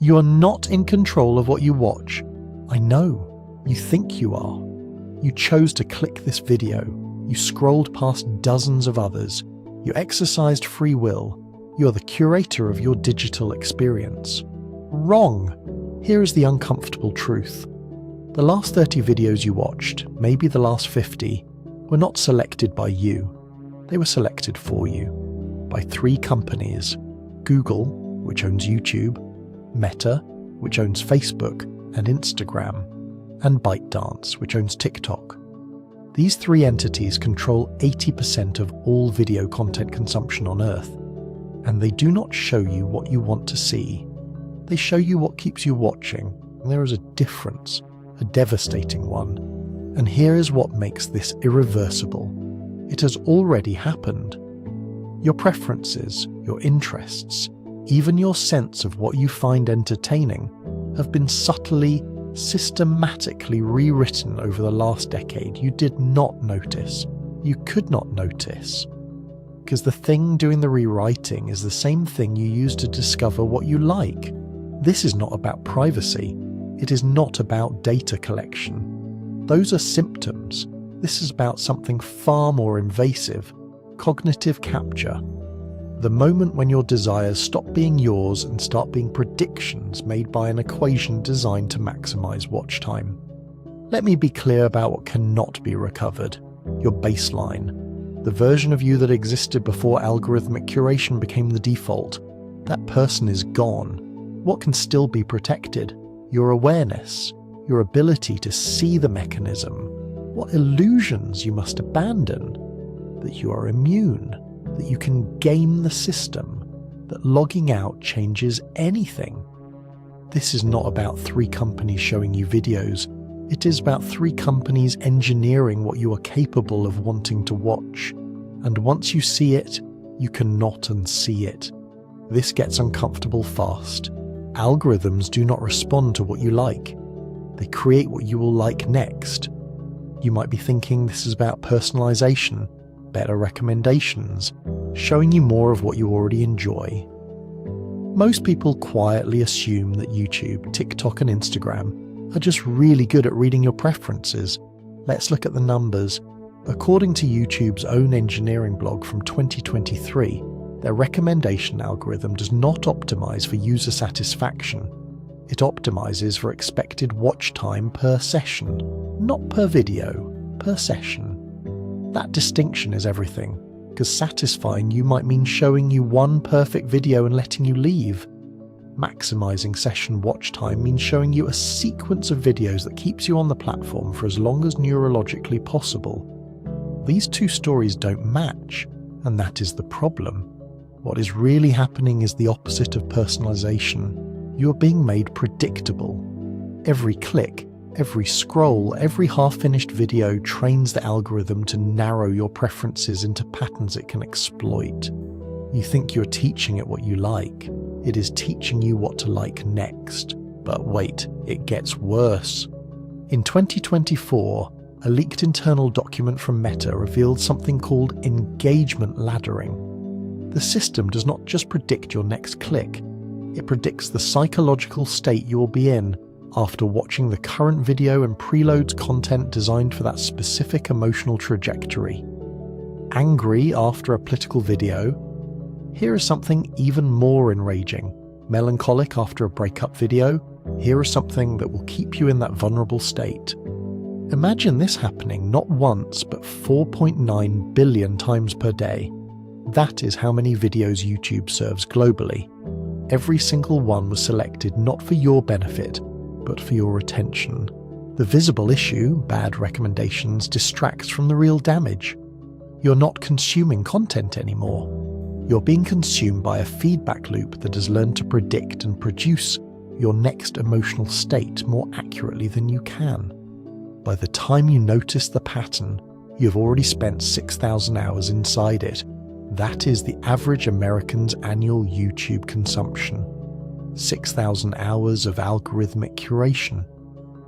You are not in control of what you watch. I know. You think you are. You chose to click this video. You scrolled past dozens of others. You exercised free will. You are the curator of your digital experience. Wrong. Here is the uncomfortable truth. The last 30 videos you watched, maybe the last 50, were not selected by you. They were selected for you by 3 companies: Google, which owns YouTube, Meta, which owns Facebook and Instagram, and ByteDance, which owns TikTok. These 3 entities control 80% of all video content consumption on Earth, and they do not show you what you want to see. They show you what keeps you watching, and there is a difference, a devastating one. And here is what makes this irreversible. It has already happened. Your preferences, your interests, even your sense of what you find entertaining have been subtly, systematically rewritten over the last decade. You did not notice. You could not notice. Because the thing doing the rewriting is the same thing you use to discover what you like. This is not about privacy. It is not about data collection. Those are symptoms. This is about something far more invasive: cognitive capture. The moment when your desires stop being yours and start being predictions made by an equation designed to maximize watch time. Let me be clear about what cannot be recovered: your baseline. The version of you that existed before algorithmic curation became the default. That person is gone. What can still be protected? Your awareness, your ability to see the mechanism. What illusions you must abandon. That you are immune, that you can game the system, that logging out changes anything. This is not about 3 companies showing you videos. It is about 3 companies engineering what you are capable of wanting to watch. And once you see it, you cannot unsee it. This gets uncomfortable fast. Algorithms do not respond to what you like. They create what you will like next. You might be thinking this is about personalization, better recommendations, showing you more of what you already enjoy. Most people quietly assume that YouTube, TikTok and Instagram are just really good at reading your preferences. Let's look at the numbers. According to YouTube's own engineering blog from 2023, their recommendation algorithm does not optimize for user satisfaction. It optimizes for expected watch time per session, not per video, per session. That distinction is everything, because satisfying you might mean showing you one perfect video and letting you leave. Maximizing session watch time means showing you a sequence of videos that keeps you on the platform for as long as neurologically possible. These 2 stories don't match, and that is the problem. What is really happening is the opposite of personalization. You are being made predictable. Every click, every scroll, every half-finished video trains the algorithm to narrow your preferences into patterns it can exploit. You think you're teaching it what you like. It is teaching you what to like next. But wait, it gets worse. In 2024, a leaked internal document from Meta revealed something called engagement laddering. The system does not just predict your next click, it predicts the psychological state you will be in after watching the current video and preloads content designed for that specific emotional trajectory. Angry after a political video? Here is something even more enraging. Melancholic after a breakup video? Here is something that will keep you in that vulnerable state. Imagine this happening not once but 4.9 billion times per day. That is how many videos YouTube serves globally. Every single one was selected not for your benefit, but for your attention. The visible issue, bad recommendations, distracts from the real damage. You're not consuming content anymore. You're being consumed by a feedback loop that has learned to predict and produce your next emotional state more accurately than you can. By the time you notice the pattern, you've already spent 6,000 hours inside it. That is the average American's annual YouTube consumption. 6,000 hours of algorithmic curation.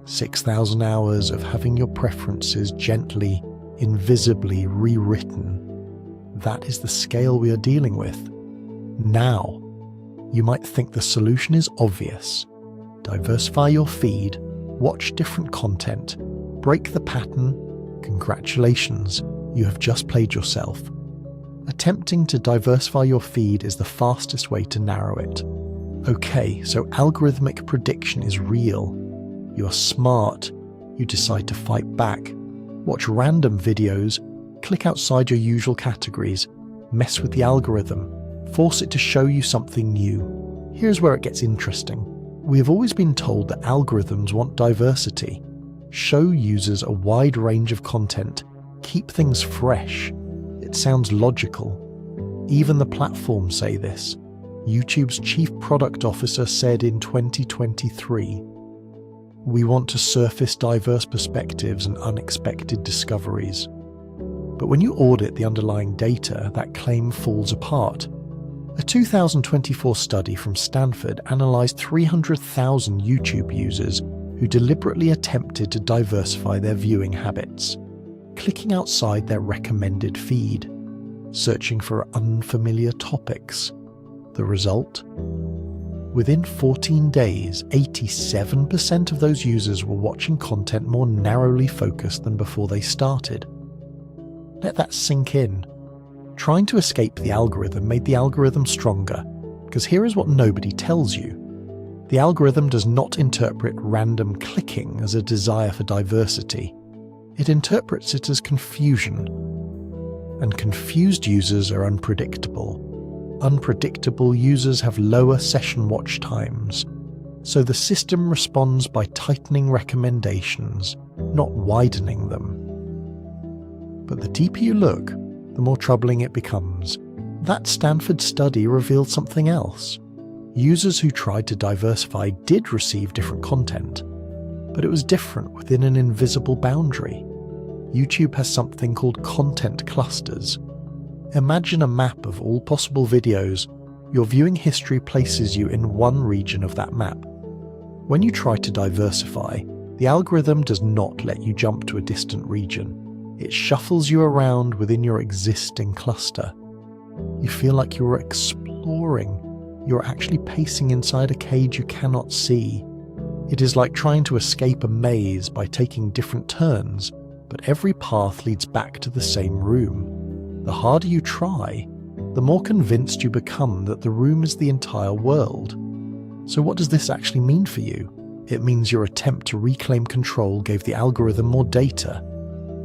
6,000 hours of having your preferences gently, invisibly rewritten. That is the scale we are dealing with. Now, You might think the solution is obvious. Diversify your feed, watch different content, break the pattern. Congratulations, you have just played yourself. Attempting to diversify your feed is the fastest way to narrow it. Okay, so algorithmic prediction is real. You are smart. You decide to fight back. Watch random videos, click outside your usual categories, mess with the algorithm, force it to show you something new. Here's where it gets interesting. We have always been told that algorithms want diversity. Show users a wide range of content. Keep things fresh. It sounds logical. Even the platforms say this. YouTube's chief product officer said in 2023, "We want to surface diverse perspectives and unexpected discoveries." But when you audit the underlying data, that claim falls apart. A 2024 study from Stanford analysed 300,000 YouTube users who deliberately attempted to diversify their viewing habits, clicking outside their recommended feed, searching for unfamiliar topics. The result? Within 14 days, 87% of those users were watching content more narrowly focused than before they started. Let that sink in. Trying to escape the algorithm made the algorithm stronger, because here is what nobody tells you. The algorithm does not interpret random clicking as a desire for diversity. It interprets it as confusion. And confused users are unpredictable. Unpredictable users have lower session watch times. So the system responds by tightening recommendations, not widening them. But the deeper you look, the more troubling it becomes. That Stanford study revealed something else. Users who tried to diversify did receive different content, but it was different within an invisible boundary. YouTube has something called content clusters. Imagine a map of all possible videos. Your viewing history places you in one region of that map. When you try to diversify, the algorithm does not let you jump to a distant region. It shuffles you around within your existing cluster. You feel like you're exploring. You're actually pacing inside a cage you cannot see. It is like trying to escape a maze by taking different turns, but every path leads back to the same room. The harder you try, the more convinced you become that the room is the entire world. So what does this actually mean for you? It means your attempt to reclaim control gave the algorithm more data,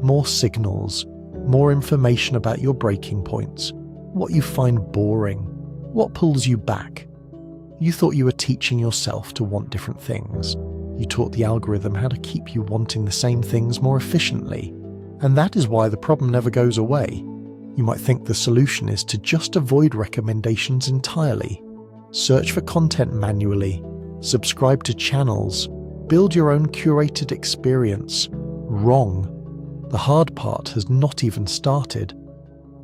more signals, more information about your breaking points, what you find boring, what pulls you back. You thought you were teaching yourself to want different things. You taught the algorithm how to keep you wanting the same things more efficiently. And that is why the problem never goes away. You might think the solution is to just avoid recommendations entirely. Search for content manually, subscribe to channels, build your own curated experience. Wrong. The hard part has not even started.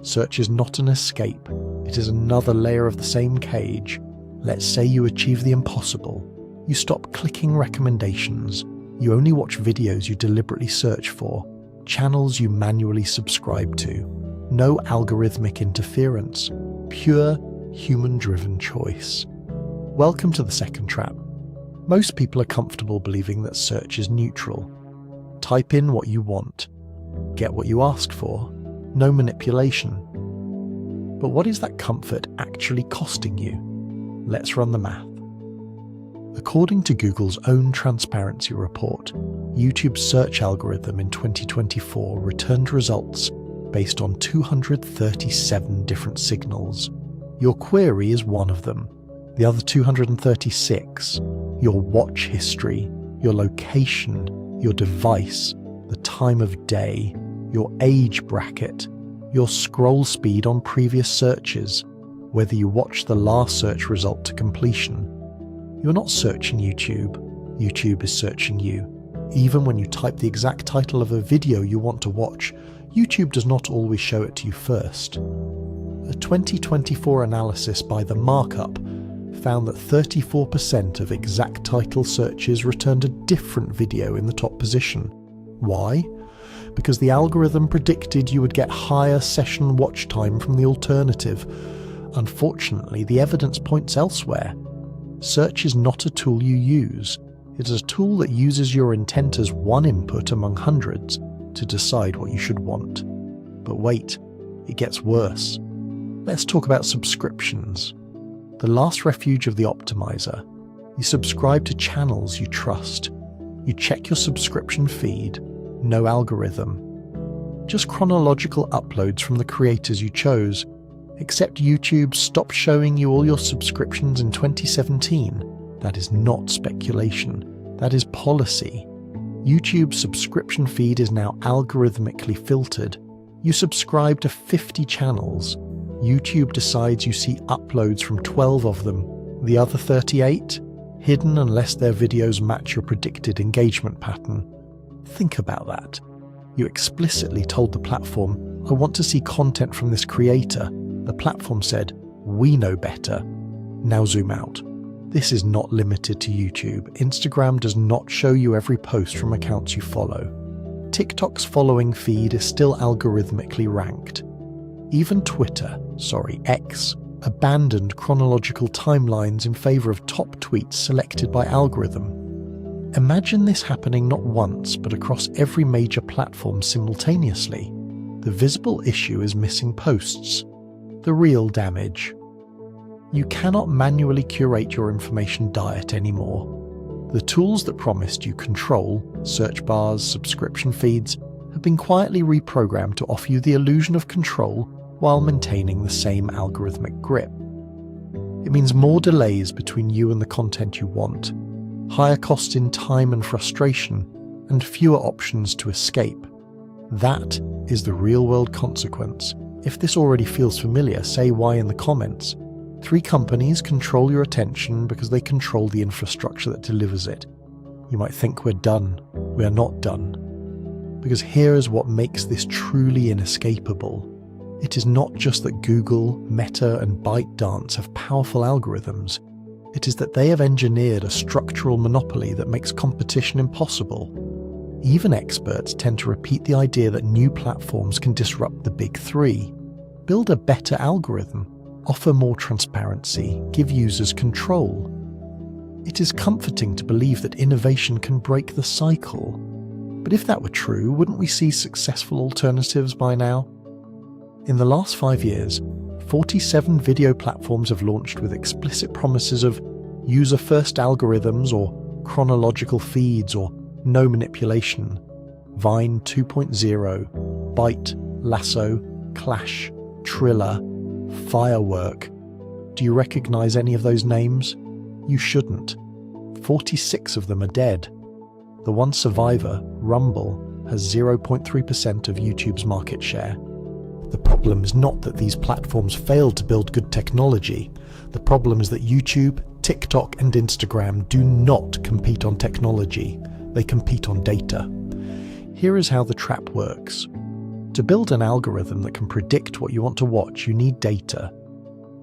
Search is not an escape. It is another layer of the same cage. Let's say you achieve the impossible. You stop clicking recommendations. You only watch videos you deliberately search for, channels you manually subscribe to. No algorithmic interference. Pure, human-driven choice. Welcome to the second trap. Most people are comfortable believing that search is neutral. Type in what you want. Get what you asked for. No manipulation. But what is that comfort actually costing you? Let's run the math. According to Google's own transparency report, YouTube's search algorithm in 2024 returned results based on 237 different signals. Your query is one of them. The other 236, your watch history, your location, your device, the time of day, your age bracket, your scroll speed on previous searches, whether you watch the last search result to completion. You're not searching YouTube. YouTube is searching you. Even when you type the exact title of a video you want to watch, YouTube does not always show it to you first. A 2024 analysis by The Markup found that 34% of exact title searches returned a different video in the top position. Why? Because the algorithm predicted you would get higher session watch time from the alternative. Unfortunately, the evidence points elsewhere. Search is not a tool you use. It is a tool that uses your intent as one input among hundreds to decide what you should want. But wait, it gets worse. Let's talk about subscriptions. The last refuge of the optimizer. You subscribe to channels you trust. You check your subscription feed. No algorithm. Just chronological uploads from the creators you chose. Except YouTube stopped showing you all your subscriptions in 2017. That is not speculation. That is policy. YouTube's subscription feed is now algorithmically filtered. You subscribe to 50 channels. YouTube decides you see uploads from 12 of them. The other 38? Hidden unless their videos match your predicted engagement pattern. Think about that. You explicitly told the platform, I want to see content from this creator. The platform said, we know better. Now zoom out. This is not limited to YouTube. Instagram does not show you every post from accounts you follow. TikTok's following feed is still algorithmically ranked. Even X, abandoned chronological timelines in favor of top tweets selected by algorithm. Imagine this happening not once, but across every major platform simultaneously. The visible issue is missing posts. The real damage. You cannot manually curate your information diet anymore. The tools that promised you control, search bars, subscription feeds, have been quietly reprogrammed to offer you the illusion of control while maintaining the same algorithmic grip. It means more delays between you and the content you want, higher costs in time and frustration, and fewer options to escape. That is the real-world consequence. If this already feels familiar, say why in the comments. 3 companies control your attention because they control the infrastructure that delivers it. You might think we're done. We are not done. Because here is what makes this truly inescapable. It is not just that Google, Meta, and ByteDance have powerful algorithms. It is that they have engineered a structural monopoly that makes competition impossible. Even experts tend to repeat the idea that new platforms can disrupt the big 3. Build a better algorithm, offer more transparency, give users control. It is comforting to believe that innovation can break the cycle. But if that were true, wouldn't we see successful alternatives by now? In the last 5 years, 47 video platforms have launched with explicit promises of user-first algorithms or chronological feeds or no manipulation. Vine 2.0, Byte, Lasso, Clash, Triller, Firework. Do you recognize any of those names? You shouldn't. 46 of them are dead. The one survivor, Rumble, has 0.3% of YouTube's market share. The problem is not that these platforms failed to build good technology. The problem is that YouTube, TikTok, and Instagram do not compete on technology. They compete on data. Here is how the trap works. To build an algorithm that can predict what you want to watch, you need data.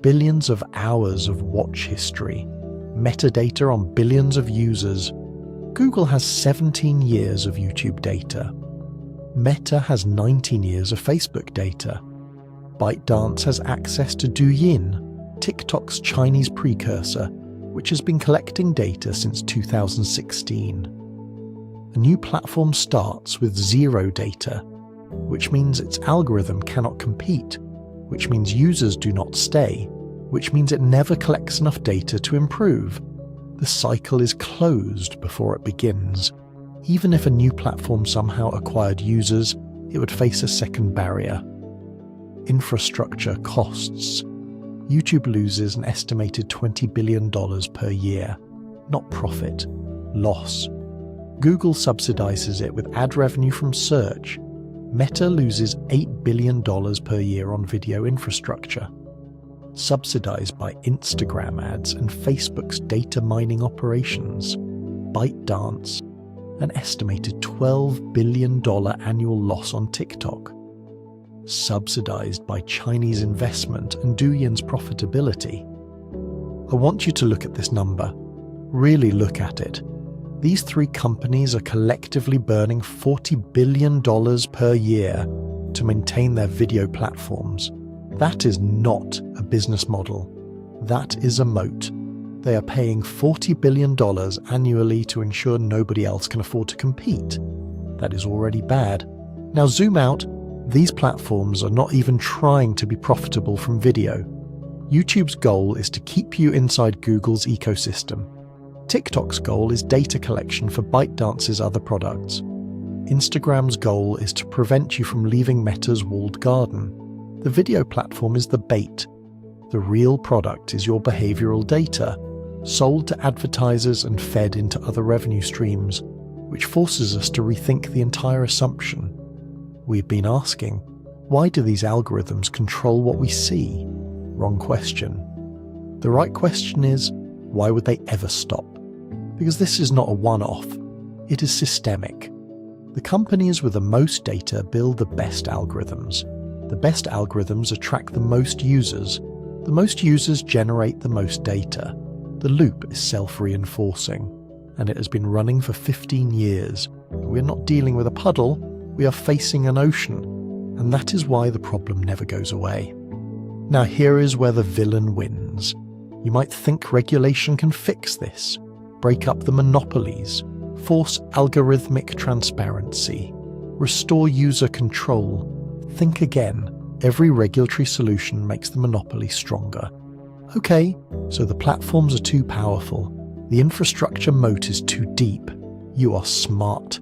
Billions of hours of watch history. Metadata on billions of users. Google has 17 years of YouTube data. Meta has 19 years of Facebook data. ByteDance has access to Douyin, TikTok's Chinese precursor, which has been collecting data since 2016. A new platform starts with 0 data, which means its algorithm cannot compete, which means users do not stay, which means it never collects enough data to improve. The cycle is closed before it begins. Even if a new platform somehow acquired users, it would face a second barrier. Infrastructure costs. YouTube loses an estimated $20 billion per year. Not profit, loss. Google subsidizes it with ad revenue from search. Meta loses $8 billion per year on video infrastructure. Subsidized by Instagram ads and Facebook's data mining operations. ByteDance, an estimated $12 billion annual loss on TikTok. Subsidized by Chinese investment and Douyin's profitability. I want you to look at this number. Really look at it. These 3 companies are collectively burning $40 billion per year to maintain their video platforms. That is not a business model. That is a moat. They are paying $40 billion annually to ensure nobody else can afford to compete. That is already bad. Now zoom out. These platforms are not even trying to be profitable from video. YouTube's goal is to keep you inside Google's ecosystem. TikTok's goal is data collection for ByteDance's other products. Instagram's goal is to prevent you from leaving Meta's walled garden. The video platform is the bait. The real product is your behavioral data, sold to advertisers and fed into other revenue streams, which forces us to rethink the entire assumption. We've been asking, why do these algorithms control what we see? Wrong question. The right question is, why would they ever stop? Because this is not a one-off. It is systemic. The companies with the most data build the best algorithms. The best algorithms attract the most users. The most users generate the most data. The loop is self-reinforcing, and it has been running for 15 years. We're not dealing with a puddle, we are facing an ocean, and that is why the problem never goes away. Now here is where the villain wins. You might think regulation can fix this, break up the monopolies, force algorithmic transparency, restore user control. Think again. Every regulatory solution makes the monopoly stronger. Okay, so the platforms are too powerful. The infrastructure moat is too deep. You are smart.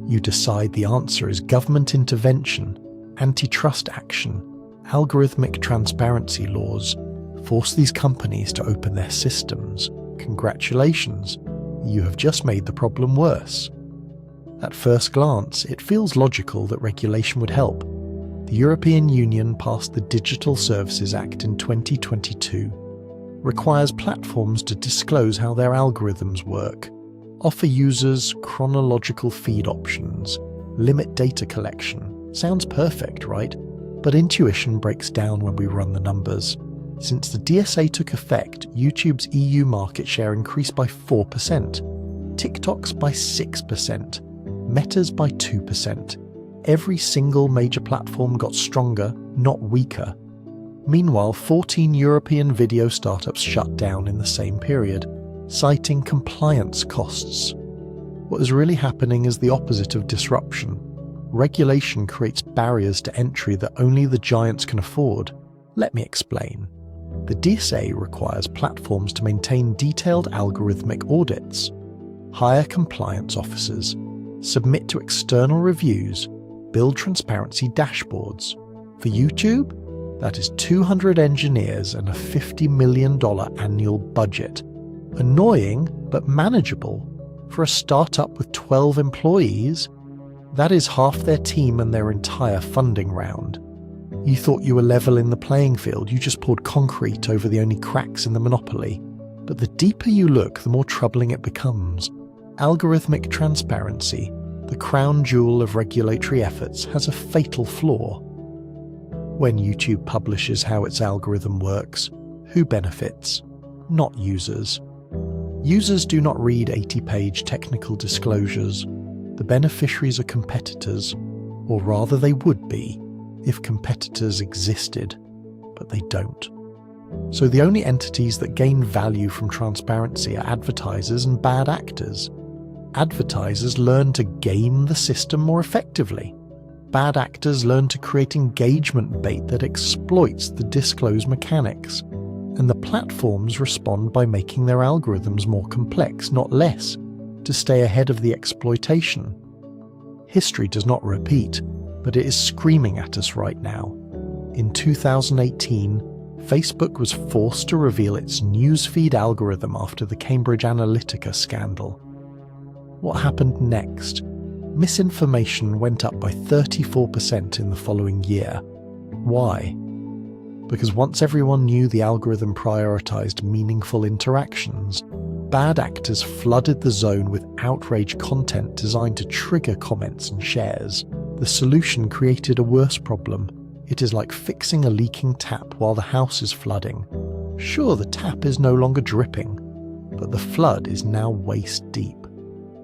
You decide the answer is government intervention, antitrust action, algorithmic transparency laws. Force these companies to open their systems. Congratulations, you have just made the problem worse. At first glance, it feels logical that regulation would help. The European Union passed the Digital Services Act in 2022, requires platforms to disclose how their algorithms work, offer users chronological feed options, limit data collection. Sounds perfect, right? But intuition breaks down when we run the numbers. Since the DSA took effect, YouTube's EU market share increased by 4%, TikTok's by 6%, Meta's by 2%. Every single major platform got stronger, not weaker. Meanwhile, 14 European video startups shut down in the same period, citing compliance costs. What is really happening is the opposite of disruption. Regulation creates barriers to entry that only the giants can afford. Let me explain. The DSA requires platforms to maintain detailed algorithmic audits, hire compliance officers, submit to external reviews, build transparency dashboards. For YouTube, that is 200 engineers and a $50 million annual budget. Annoying, but manageable. For a startup with 12 employees, that is half their team and their entire funding round. You thought you were leveling the playing field, you just poured concrete over the only cracks in the monopoly. But the deeper you look, the more troubling it becomes. Algorithmic transparency, the crown jewel of regulatory efforts, has a fatal flaw. When YouTube publishes how its algorithm works, who benefits? Not users. Users do not read 80-page technical disclosures. The beneficiaries are competitors, or rather they would be, if competitors existed, but they don't. So the only entities that gain value from transparency are advertisers and bad actors. Advertisers learn to game the system more effectively. Bad actors learn to create engagement bait that exploits the disclosed mechanics. And the platforms respond by making their algorithms more complex, not less, to stay ahead of the exploitation. History does not repeat, but it is screaming at us right now. In 2018, Facebook was forced to reveal its newsfeed algorithm after the Cambridge Analytica scandal. What happened next? Misinformation went up by 34% in the following year. Why? Because once everyone knew the algorithm prioritized meaningful interactions, bad actors flooded the zone with outrage content designed to trigger comments and shares. The solution created a worse problem. It is like fixing a leaking tap while the house is flooding. Sure, the tap is no longer dripping, but the flood is now waist deep.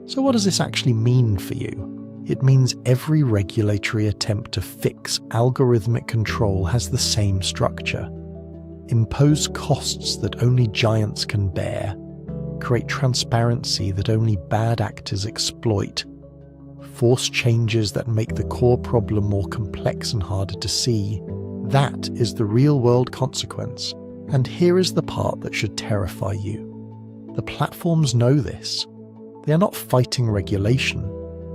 So what does this actually mean for you? It means every regulatory attempt to fix algorithmic control has the same structure. impose costs that only giants can bear, create transparency that only bad actors exploit, force changes that make the core problem more complex and harder to see. That is the real-world consequence, and here is the part that should terrify you. The platforms know this. They are not fighting regulation,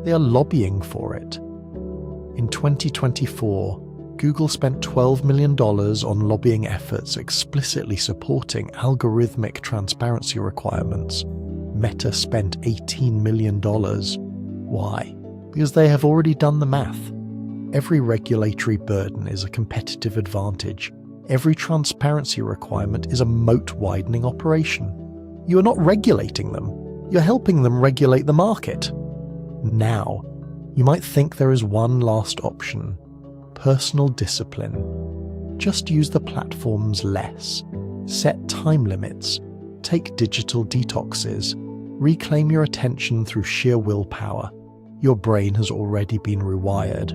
they are lobbying for it. In 2024, Google spent $12 million on lobbying efforts explicitly supporting algorithmic transparency requirements. Meta spent $18 million. Why? Because they have already done the math. Every regulatory burden is a competitive advantage. Every transparency requirement is a moat-widening operation. You are not regulating them, you're helping them regulate the market. Now, you might think there is one last option: personal discipline. Just use the platforms less. Set time limits. Take digital detoxes. Reclaim your attention through sheer willpower. Your brain has already been rewired.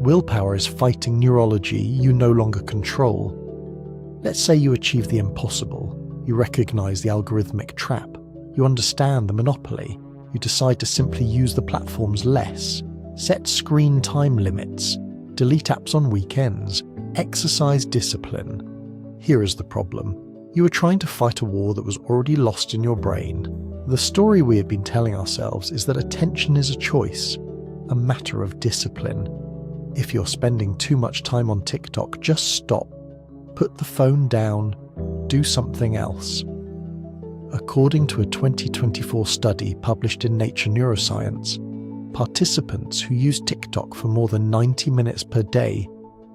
Willpower is fighting neurology you no longer control. Let's say you achieve the impossible. You recognize the algorithmic trap. You understand the monopoly. You decide to simply use the platforms less. Set screen time limits. Delete apps on weekends. Exercise discipline. Here is the problem. You were trying to fight a war that was already lost in your brain. The story we have been telling ourselves is that attention is a choice, a matter of discipline. If you're spending too much time on TikTok, just stop. Put the phone down. Do something else. According to a 2024 study published in Nature Neuroscience, participants who used TikTok for more than 90 minutes per day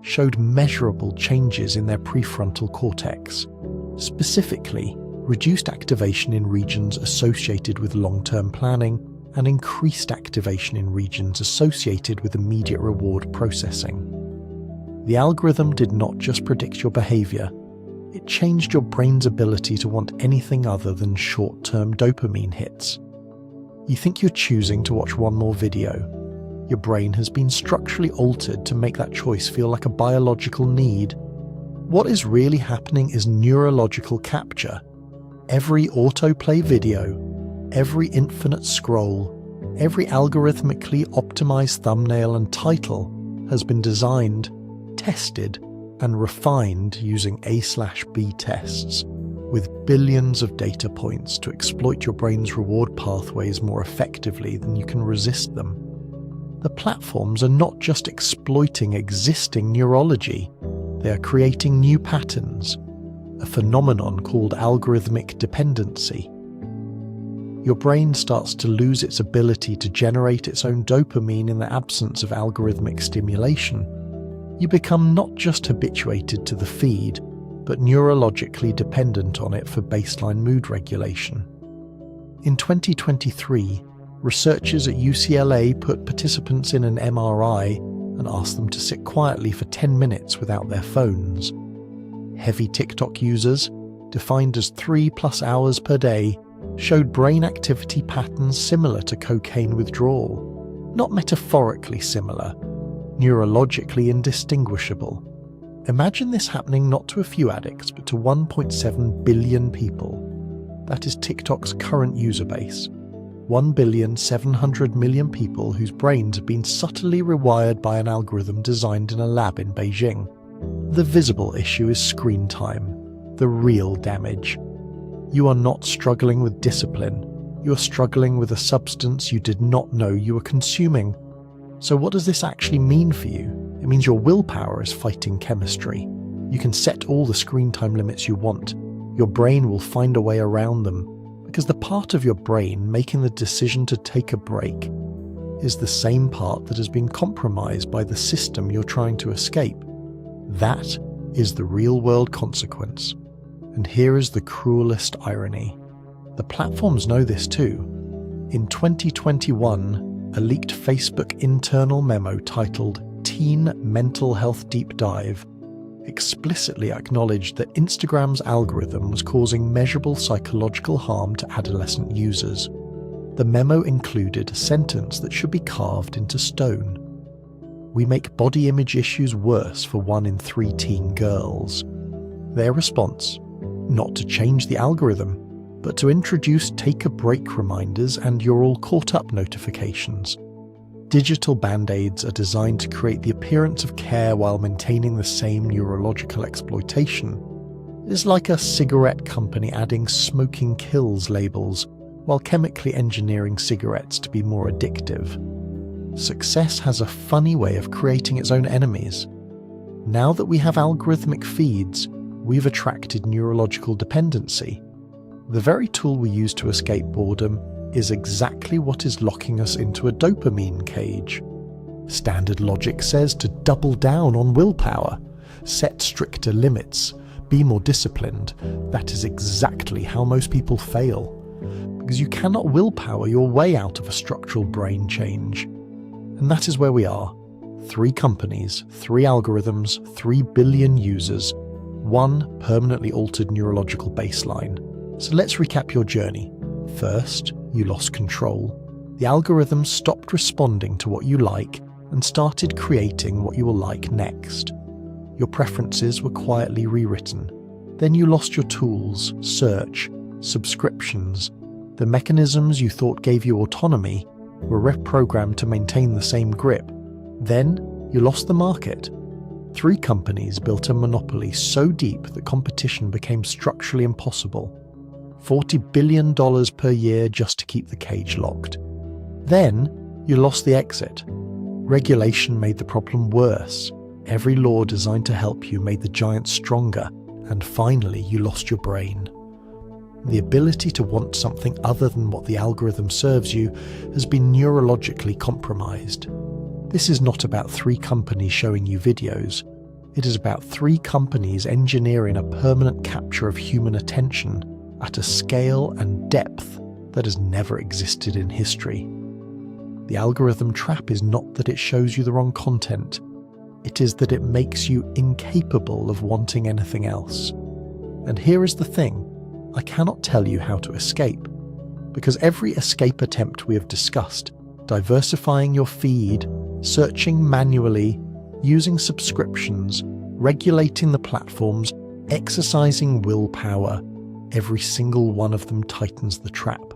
showed measurable changes in their prefrontal cortex. Specifically, reduced activation in regions associated with long-term planning and increased activation in regions associated with immediate reward processing. The algorithm did not just predict your behavior, it changed your brain's ability to want anything other than short-term dopamine hits. You think you're choosing to watch one more video. Your brain has been structurally altered to make that choice feel like a biological need. What is really happening is neurological capture. Every autoplay video, every infinite scroll, every algorithmically optimized thumbnail and title has been designed, tested, and refined using A/B tests, with billions of data points to exploit your brain's reward pathways more effectively than you can resist them. The platforms are not just exploiting existing neurology, they are creating new patterns, a phenomenon called algorithmic dependency. Your brain starts to lose its ability to generate its own dopamine in the absence of algorithmic stimulation. You become not just habituated to the feed, but neurologically dependent on it for baseline mood regulation. In 2023, researchers at UCLA put participants in an MRI and asked them to sit quietly for 10 minutes without their phones. Heavy TikTok users, defined as 3+ hours per day, showed brain activity patterns similar to cocaine withdrawal. Not metaphorically similar, neurologically indistinguishable. Imagine this happening not to a few addicts, but to 1.7 billion people. That is TikTok's current user base. 1,700,000,000 people whose brains have been subtly rewired by an algorithm designed in a lab in Beijing. The visible issue is screen time, the real damage. You are not struggling with discipline, you are struggling with a substance you did not know you were consuming. So what does this actually mean for you? It means your willpower is fighting chemistry. You can set all the screen time limits you want. Your brain will find a way around them, because the part of your brain making the decision to take a break is the same part that has been compromised by the system you're trying to escape. That is the real-world consequence. And here is the cruelest irony. The platforms know this too. In 2021, a leaked Facebook internal memo titled Teen Mental Health Deep Dive explicitly acknowledged that Instagram's algorithm was causing measurable psychological harm to adolescent users. The memo included a sentence that should be carved into stone. We make body image issues worse for 1 in 3 teen girls. Their response? Not to change the algorithm, but to introduce take-a-break reminders and you're all caught up notifications. Digital band-aids are designed to create the appearance of care while maintaining the same neurological exploitation. It is like a cigarette company adding "smoking kills" labels while chemically engineering cigarettes to be more addictive. Success has a funny way of creating its own enemies. Now that we have algorithmic feeds, we've attracted neurological dependency. The very tool we use to escape boredom is exactly what is locking us into a dopamine cage. Standard logic says to double down on willpower, set stricter limits, be more disciplined. That is exactly how most people fail. Because you cannot willpower your way out of a structural brain change. And that is where we are. 3 companies, 3 algorithms, 3 billion users, 1 permanently altered neurological baseline. So let's recap your journey. First, you lost control. The algorithm stopped responding to what you like and started creating what you will like next. Your preferences were quietly rewritten. Then you lost your tools, search, subscriptions. The mechanisms you thought gave you autonomy were reprogrammed to maintain the same grip. Then you lost the market. 3 companies built a monopoly so deep that competition became structurally impossible. $40 billion per year just to keep the cage locked. Then you lost the exit. Regulation made the problem worse. Every law designed to help you made the giant stronger. And finally, you lost your brain. The ability to want something other than what the algorithm serves you has been neurologically compromised. This is not about 3 companies showing you videos. It is about 3 companies engineering a permanent capture of human attention at a scale and depth that has never existed in history. The algorithm trap is not that it shows you the wrong content. It is that it makes you incapable of wanting anything else. And here is the thing. I cannot tell you how to escape, because every escape attempt we have discussed, diversifying your feed, searching manually, using subscriptions, regulating the platforms, exercising willpower, every single one of them tightens the trap.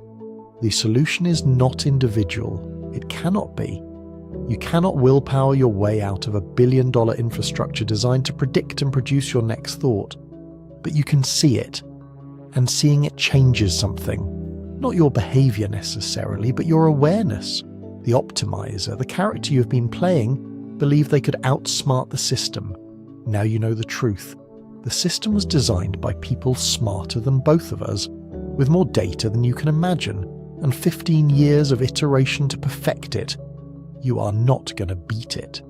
The solution is not individual. It cannot be. You cannot willpower your way out of a billion-dollar infrastructure designed to predict and produce your next thought. But you can see it. And seeing it changes something. Not your behavior necessarily, but your awareness. The optimizer, the character you've been playing, believed they could outsmart the system. Now you know the truth. The system was designed by people smarter than both of us, with more data than you can imagine, and 15 years of iteration to perfect it. You are not going to beat it.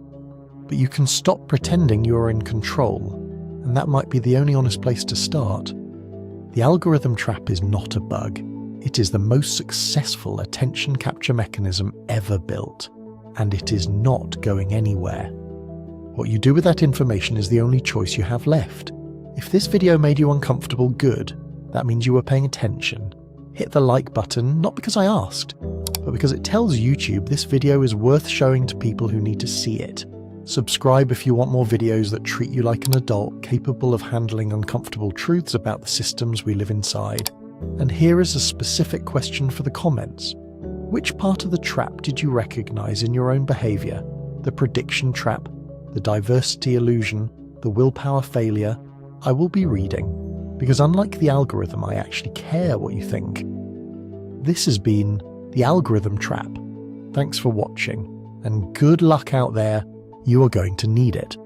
But you can stop pretending you are in control, and that might be the only honest place to start. The algorithm trap is not a bug. It is the most successful attention capture mechanism ever built, and it is not going anywhere. What you do with that information is the only choice you have left. If this video made you uncomfortable, good. That means you were paying attention. Hit the like button, not because I asked, but because it tells YouTube this video is worth showing to people who need to see it. Subscribe if you want more videos that treat you like an adult capable of handling uncomfortable truths about the systems we live inside. And here is a specific question for the comments. Which part of the trap did you recognize in your own behavior? The prediction trap, the diversity illusion, the willpower failure? I will be reading, because unlike the algorithm, I actually care what you think. This has been the algorithm trap. Thanks for watching, and good luck out there. You are going to need it.